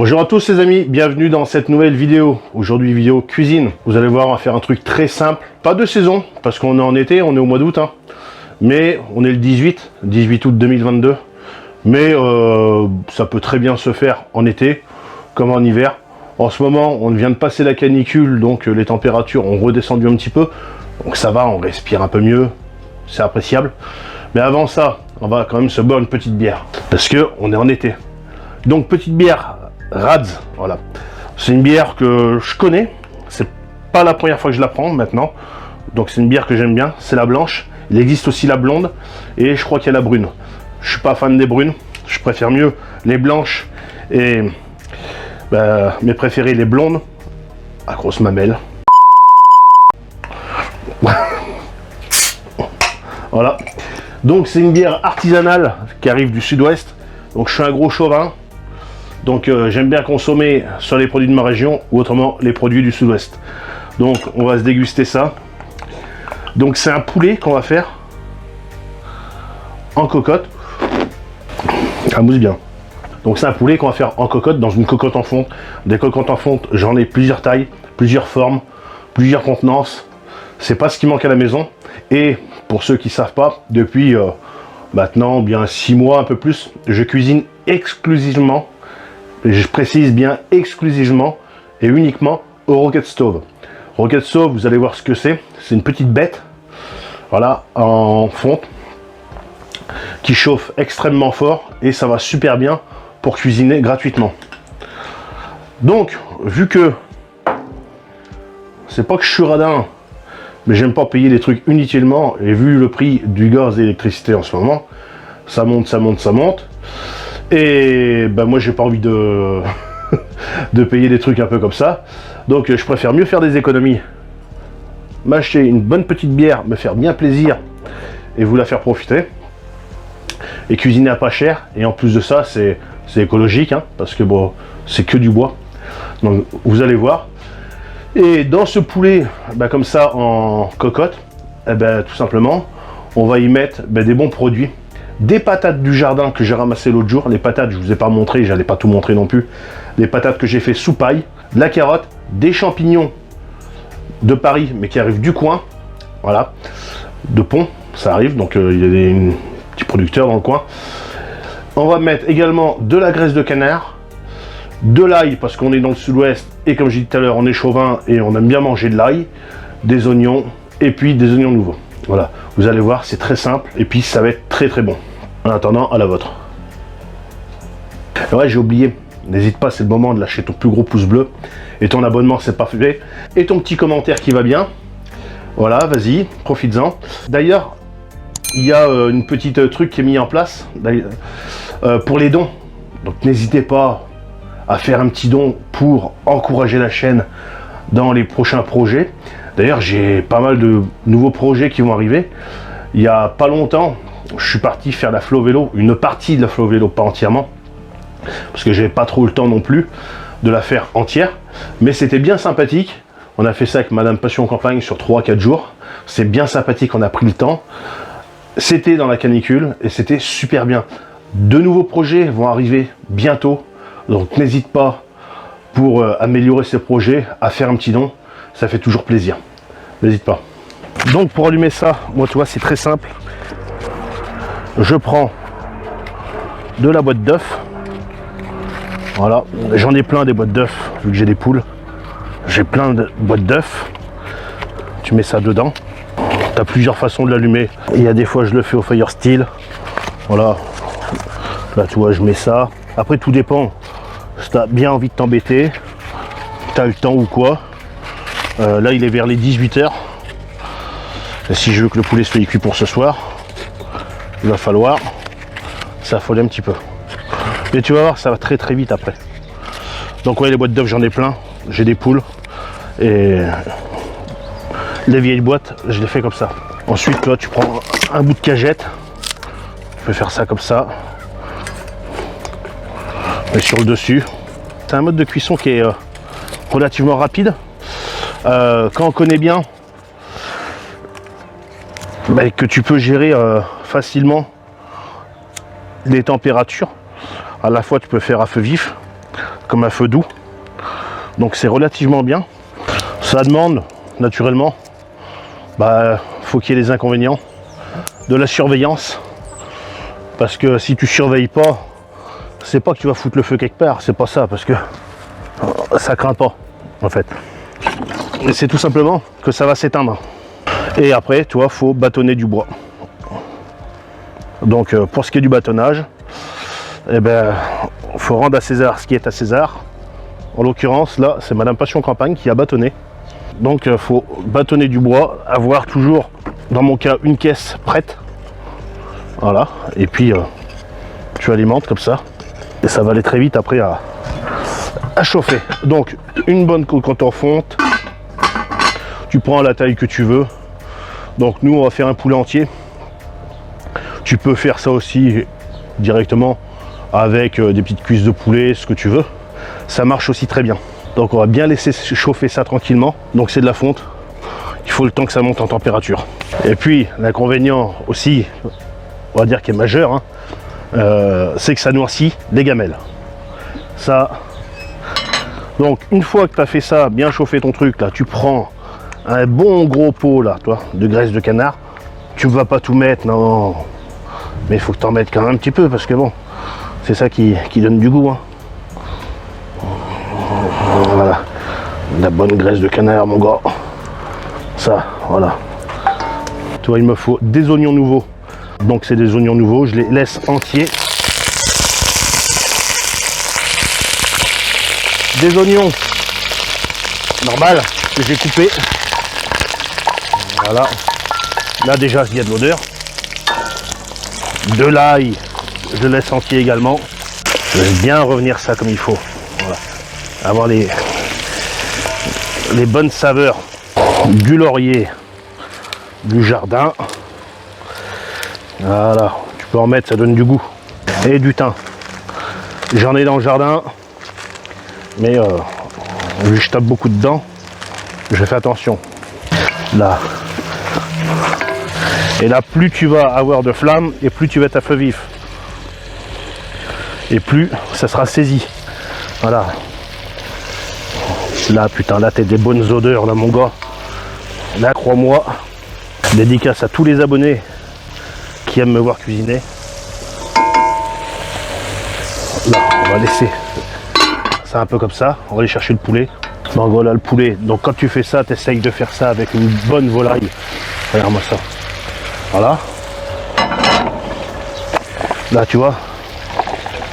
Bonjour à tous les amis, bienvenue dans cette nouvelle vidéo. Aujourd'hui vidéo cuisine. Vous allez voir, on va faire un truc très simple. Pas de saison, parce qu'on est en été, on est au mois d'août. Hein. Mais on est le 18 août 2022. Mais ça peut très bien se faire en été, comme en hiver. En ce moment, on vient de passer la canicule, donc les températures ont redescendu un petit peu. Donc ça va, on respire un peu mieux, c'est appréciable. Mais avant ça, on va quand même se boire une petite bière. Parce que on est en été. Donc petite bière Radz, voilà. C'est une bière que je connais. C'est pas la première fois que je la prends maintenant. Donc c'est une bière que j'aime bien. C'est la blanche. Il existe aussi la blonde. Et je crois qu'il y a la brune. Je suis pas fan des brunes. Je préfère mieux les blanches. Et mes préférées, les blondes. À grosse mamelle. Voilà. Donc c'est une bière artisanale qui arrive du sud-ouest. Donc je suis un gros chauvin. Donc j'aime bien consommer soit les produits de ma région ou autrement les produits du sud-ouest. Donc on va se déguster ça. Donc c'est un poulet qu'on va faire en cocotte. Ça mousse bien. Donc c'est un poulet qu'on va faire en cocotte, dans une cocotte en fonte. Des cocottes en fonte, j'en ai plusieurs tailles, plusieurs formes, plusieurs contenances. C'est pas ce qui manque à la maison. Et pour ceux qui savent pas, depuis maintenant bien 6 mois, un peu plus, je cuisine exclusivement. Et je précise bien exclusivement et uniquement au Rocket Stove. Rocket Stove, vous allez voir ce que c'est. C'est une petite bête, voilà, en fonte, qui chauffe extrêmement fort et ça va super bien pour cuisiner gratuitement. Donc, vu que c'est pas que je suis radin, mais j'aime pas payer des trucs inutilement et vu le prix du gaz et l'électricité en ce moment, ça monte, ça monte, ça monte. Et moi j'ai pas envie de de payer des trucs un peu comme ça, donc je préfère mieux faire des économies, m'acheter une bonne petite bière, me faire bien plaisir et vous la faire profiter et cuisiner à pas cher. Et en plus de ça c'est écologique, hein, parce que bon, c'est que du bois, donc vous allez voir. Et dans ce poulet comme ça en cocotte, tout simplement on va y mettre des bons produits. Des patates du jardin que j'ai ramassées l'autre jour. Les patates, je vous ai pas montré, j'allais pas tout montrer non plus. Les patates que j'ai fait sous paille, de la carotte, des champignons de Paris, mais qui arrivent du coin. Voilà, de Pont, ça arrive, donc il y a des petits producteurs dans le coin. On va mettre également de la graisse de canard, de l'ail, parce qu'on est dans le sud-ouest, et comme j'ai dit tout à l'heure, on est chauvin et on aime bien manger de l'ail, des oignons, et puis des oignons nouveaux. Voilà, vous allez voir, c'est très simple, et puis ça va être très très bon. En attendant, à la vôtre. Ouais, j'ai oublié, n'hésite pas, c'est le moment de lâcher ton plus gros pouce bleu, et ton abonnement, c'est pas fait, et ton petit commentaire qui va bien. Voilà, vas-y, profites-en. D'ailleurs, il y a une petite truc qui est mis en place pour les dons. Donc n'hésitez pas à faire un petit don pour encourager la chaîne dans les prochains projets. D'ailleurs, j'ai pas mal de nouveaux projets qui vont arriver. Il y a pas longtemps, je suis parti faire la flow vélo, une partie de la flow vélo, pas entièrement, parce que j'avais pas trop le temps non plus de la faire entière, mais c'était bien sympathique. On a fait ça avec Madame Passion Campagne sur 3-4 jours. C'est bien sympathique, on a pris le temps. C'était dans la canicule et c'était super bien. De nouveaux projets vont arriver bientôt, donc n'hésite pas pour améliorer ces projets à faire un petit don, ça fait toujours plaisir. N'hésite pas. Donc pour allumer ça, moi tu vois, c'est très simple. Je prends de la boîte d'œufs. Voilà, j'en ai plein des boîtes d'œufs, vu que j'ai des poules. J'ai plein de boîtes d'œufs. Tu mets ça dedans. Tu as plusieurs façons de l'allumer. Il y a des fois je le fais au fire steel. Voilà. Là tu vois, je mets ça. Après tout dépend. Si tu as bien envie de t'embêter, tu as le temps ou quoi. Là il est vers les 18h. Et si je veux que le poulet soit cuit pour ce soir, il va falloir s'affoler un petit peu. Mais tu vas voir, ça va très très vite après. Donc ouais, les boîtes d'œufs, j'en ai plein. J'ai des poules. Et les vieilles boîtes, je les fais comme ça. Ensuite, toi, tu prends un bout de cagette. Je vais faire ça comme ça. Et sur le dessus. C'est un mode de cuisson qui est relativement rapide. Quand on connaît bien, que tu peux gérer facilement les températures. À la fois tu peux faire à feu vif comme un feu doux. Donc c'est relativement bien. Ça demande, naturellement, faut qu'il y ait des inconvénients, de la surveillance. Parce que si tu surveilles pas, c'est pas que tu vas foutre le feu quelque part, c'est pas ça, parce que ça craint pas, en fait. Et c'est tout simplement que ça va s'éteindre. Et après, tu vois, faut bâtonner du bois. Donc pour ce qui est du bâtonnage, eh ben, faut rendre à César ce qui est à César. En l'occurrence, là, c'est Madame Passion Campagne qui a bâtonné. Donc faut bâtonner du bois, avoir toujours, dans mon cas, une caisse prête. Voilà, et puis tu alimentes comme ça. Et ça va aller très vite après à chauffer. Donc une bonne cocotte en fonte. Tu prends la taille que tu veux. Donc nous on va faire un poulet entier. Tu peux faire ça aussi directement avec des petites cuisses de poulet, ce que tu veux. Ça marche aussi très bien. Donc on va bien laisser chauffer ça tranquillement. Donc c'est de la fonte. Il faut le temps que ça monte en température. Et puis l'inconvénient aussi, on va dire qui est majeur, hein, c'est que ça noircit les gamelles. Ça. Donc une fois que tu as fait ça, bien chauffer ton truc là, tu prends un bon gros pot là, toi, de graisse de canard. Tu ne vas pas tout mettre, non. Mais il faut que tu en mettes quand même un petit peu parce que bon, c'est ça qui donne du goût. Hein. Voilà. La bonne graisse de canard, mon gars. Ça, voilà. Tu vois, il me faut des oignons nouveaux. Donc c'est des oignons nouveaux, je les laisse entiers. Des oignons normal que j'ai coupé. Voilà. Là déjà il y a de l'odeur. De l'ail, je laisse entier également. Je laisse bien revenir ça comme il faut. Voilà. Avoir les bonnes saveurs du laurier, du jardin. Voilà, tu peux en mettre, ça donne du goût. Et du thym. J'en ai dans le jardin, mais vu que je tape beaucoup dedans, je fais attention. Là. Et là, plus tu vas avoir de flammes, et plus tu vas être à feu vif. Et plus ça sera saisi. Voilà. Là, putain, là, t'as des bonnes odeurs, là, mon gars. Là, crois-moi, dédicace à tous les abonnés qui aiment me voir cuisiner. Là, on va laisser ça un peu comme ça. On va aller chercher le poulet. Donc voilà le poulet. Donc quand tu fais ça, tu essayes de faire ça avec une bonne volaille. Regarde-moi ça. Voilà. Là, tu vois,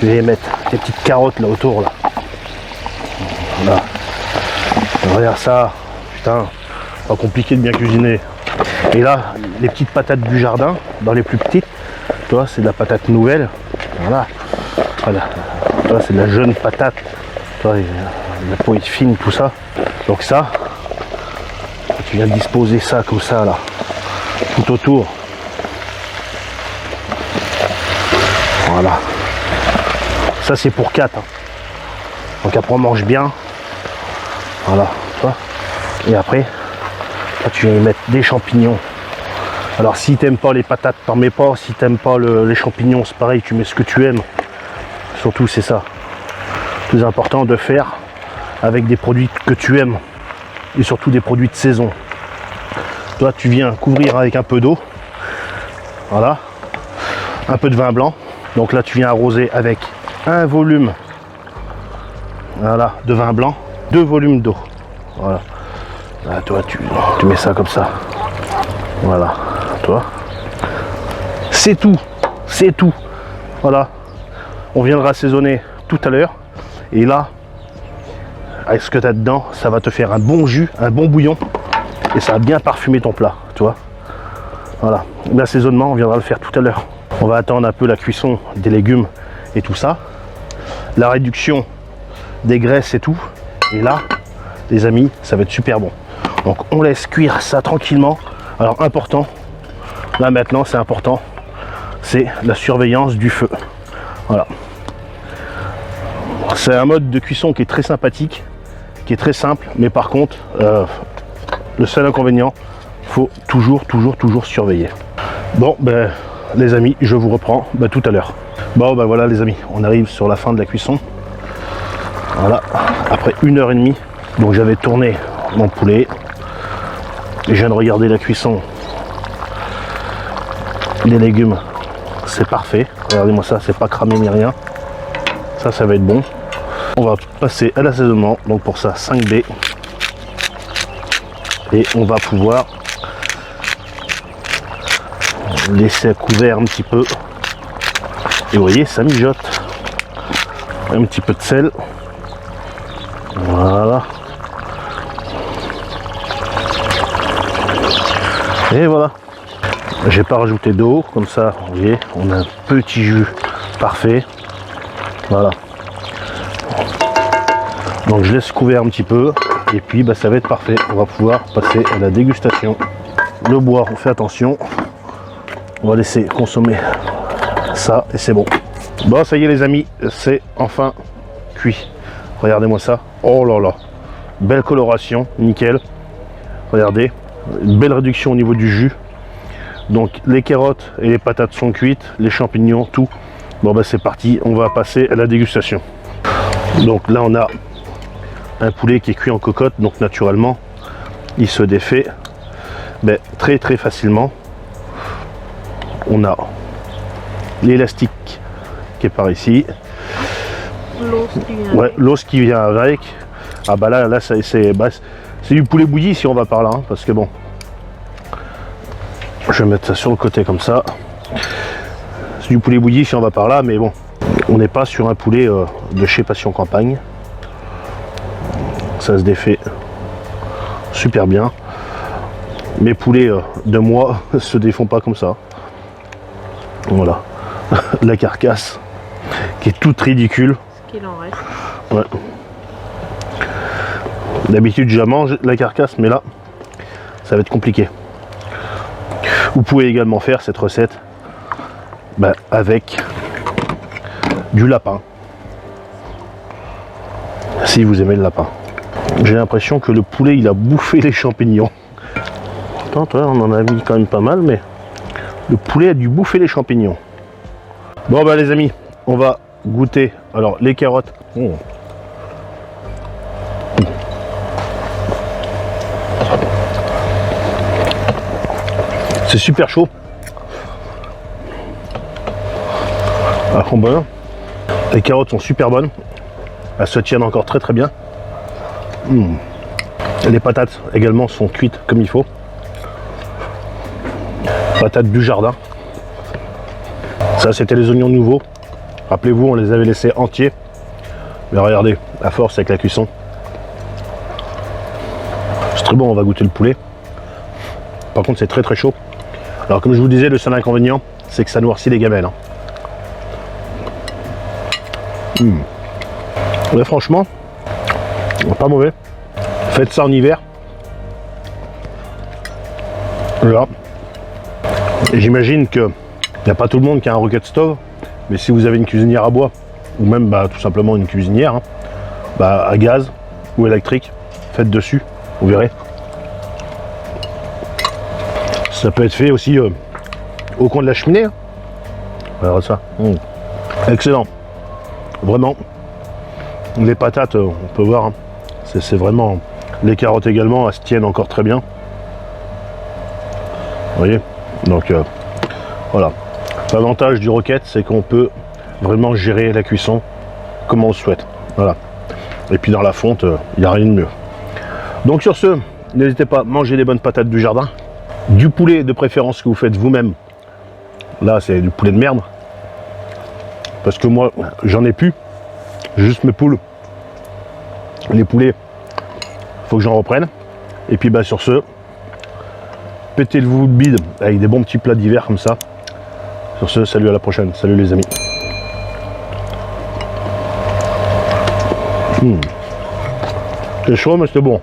je vais mettre des petites carottes là autour. Là. Voilà. Regarde ça. Putain, pas compliqué de bien cuisiner. Et là, les petites patates du jardin, dans les plus petites, tu vois, c'est de la patate nouvelle. Voilà. Voilà. Là, c'est de la jeune patate. Tu vois, la peau est fine, tout ça. Donc ça, tu viens de disposer ça comme ça, là, tout autour. Voilà. Ça, c'est pour 4. Hein. Donc après, on mange bien. Voilà. Tu vois. Et après, là, tu viens y mettre des champignons. Alors si t'aimes pas les patates, t'en mets pas. Si t'aimes pas les champignons, c'est pareil, tu mets ce que tu aimes. Surtout c'est ça. Plus important de faire avec des produits que tu aimes. Et surtout des produits de saison. Toi tu viens couvrir avec un peu d'eau. Voilà. Un peu de vin blanc. Donc là tu viens arroser avec un volume. Voilà, de vin blanc. 2 volumes d'eau. Voilà. Là toi tu mets ça comme ça. Voilà. Toi. C'est tout. C'est tout. Voilà. On viendra assaisonner tout à l'heure. Et là, avec ce que tu as dedans, ça va te faire un bon jus, un bon bouillon. Et ça va bien parfumer ton plat, tu vois. Voilà. L'assaisonnement, on viendra le faire tout à l'heure. On va attendre un peu la cuisson des légumes et tout ça. La réduction des graisses et tout. Et là, les amis, ça va être super bon. Donc on laisse cuire ça tranquillement. Alors important, là maintenant c'est important, c'est la surveillance du feu. Voilà. C'est un mode de cuisson qui est très sympathique, qui est très simple, mais par contre, le seul inconvénient, il faut toujours surveiller. Bon, ben, les amis, je vous reprends tout à l'heure. Bon, ben voilà les amis, on arrive sur la fin de la cuisson. Voilà, après 1h30. Donc j'avais tourné mon poulet. Et je viens de regarder la cuisson. Les légumes, c'est parfait. Regardez-moi ça, c'est pas cramé ni rien. Ça va être bon. On va passer à l'assaisonnement. Donc pour ça, 5B. Et on va pouvoir laisser à couvert un petit peu. Et vous voyez, ça mijote. Un petit peu de sel. Voilà. Et voilà. J'ai pas rajouté d'eau, comme ça, vous voyez, on a un petit jus parfait. Voilà. Donc je laisse couvert un petit peu. Et puis bah, ça va être parfait. On va pouvoir passer à la dégustation. Le bois, on fait attention. On va laisser consommer ça et c'est bon. Bon, ça y est les amis, c'est enfin cuit. Regardez-moi ça. Oh là là. Belle coloration, nickel. Regardez. Une belle réduction au niveau du jus. Donc les carottes et les patates sont cuites. Les champignons, tout. Bon bah c'est parti. On va passer à la dégustation. Donc là on a un poulet qui est cuit en cocotte. Donc naturellement, il se défait très très facilement. On a l'élastique qui est par ici. L'os qui vient avec. Ah bah là c'est du poulet bouilli si on va par là, hein, parce que bon, je vais mettre ça sur le côté comme ça. C'est du poulet bouilli si on va par là, mais bon, on n'est pas sur un poulet de chez Passion Campagne. Ça se défait super bien. Mes poulets de moi se défont pas comme ça. Voilà, la carcasse qui est toute ridicule. Ce qu'il en reste. Ouais. D'habitude je mange la carcasse, mais là ça va être compliqué. Vous pouvez également faire cette recette avec du lapin, si vous aimez le lapin. J'ai l'impression que le poulet il a bouffé les champignons. Attends, on en a mis quand même pas mal, mais le poulet a dû bouffer les champignons. Bon bah les amis, on va goûter alors les carottes. C'est super chaud. Elles sont bonnes. Les carottes sont super bonnes. Elles se tiennent encore très très bien. Les patates également sont cuites comme il faut. Patates du jardin. Ça c'était les oignons nouveaux. Rappelez-vous, on les avait laissés entiers. Mais regardez, à force avec la cuisson. C'est très bon, on va goûter le poulet. Par contre c'est très très chaud. Alors comme je vous disais, le seul inconvénient, c'est que ça noircit les gamelles. Mais franchement, pas mauvais. Faites ça en hiver. Là. J'imagine que il n'y a pas tout le monde qui a un rocket stove, mais si vous avez une cuisinière à bois, ou même tout simplement une cuisinière, à gaz ou électrique, faites dessus, vous verrez. Ça peut être fait aussi au coin de la cheminée. Voilà ça. Excellent. Vraiment. Les patates, on peut voir. C'est vraiment. Les carottes également, elles se tiennent encore très bien. Vous voyez. Donc voilà. L'avantage du rocket, c'est qu'on peut vraiment gérer la cuisson comme on le souhaite. Voilà. Et puis dans la fonte, il n'y a rien de mieux. Donc sur ce, n'hésitez pas à manger des bonnes patates du jardin. Du poulet de préférence que vous faites vous-même. Là c'est du poulet de merde. Parce que moi j'en ai plus. J'ai juste mes poules. Les poulets, faut que j'en reprenne. Et puis sur ce, pétez-vous le bide avec des bons petits plats d'hiver comme ça. Sur ce, salut, à la prochaine. Salut les amis. C'est chaud mais c'est bon.